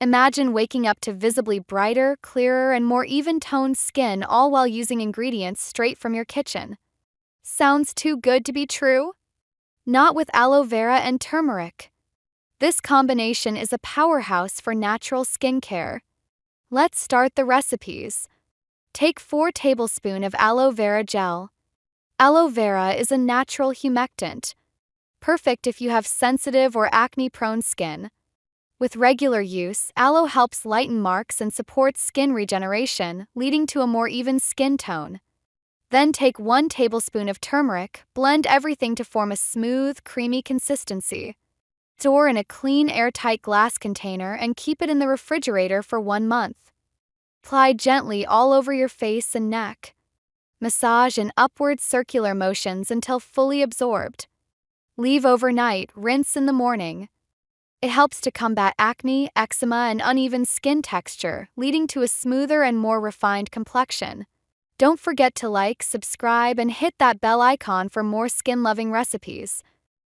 Imagine waking up to visibly brighter, clearer, and more even-toned skin, all while using ingredients straight from your kitchen. Sounds too good to be true? Not with aloe vera and turmeric. This combination is a powerhouse for natural skincare. Let's start the recipes. Take 4 tablespoons of aloe vera gel. Aloe vera is a natural humectant, perfect if you have sensitive or acne-prone skin. With regular use, aloe helps lighten marks and supports skin regeneration, leading to a more even skin tone. Then take 1 tablespoon of turmeric, blend everything to form a smooth, creamy consistency. Store in a clean, airtight glass container and keep it in the refrigerator for 1 month. Apply gently all over your face and neck. Massage in upward circular motions until fully absorbed. Leave overnight, rinse in the morning. It helps to combat acne, eczema, and uneven skin texture, leading to a smoother and more refined complexion. Don't forget to like, subscribe, and hit that bell icon for more skin-loving recipes.